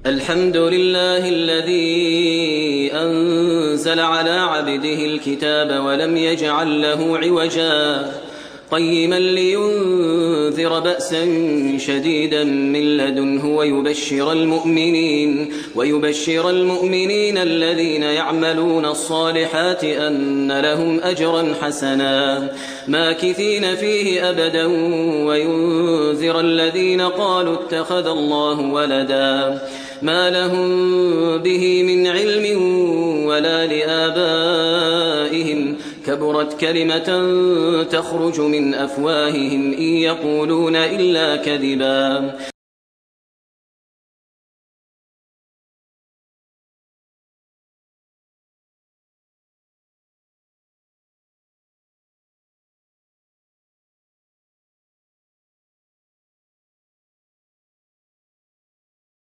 الحمد لله الذي أنزل على عبده الكتاب ولم يجعل له عوجا قيما لينذر بأسا شديدا من لدنه ويبشر المؤمنين الذين يعملون الصالحات أن لهم أجرا حسنا ماكثين فيه أبدا وينذر الذين قالوا اتخذ الله ولدا ما لهم به من علم ولا لآبائهم كبرت كلمة تخرج من أفواههم إن يقولون إلا كذبا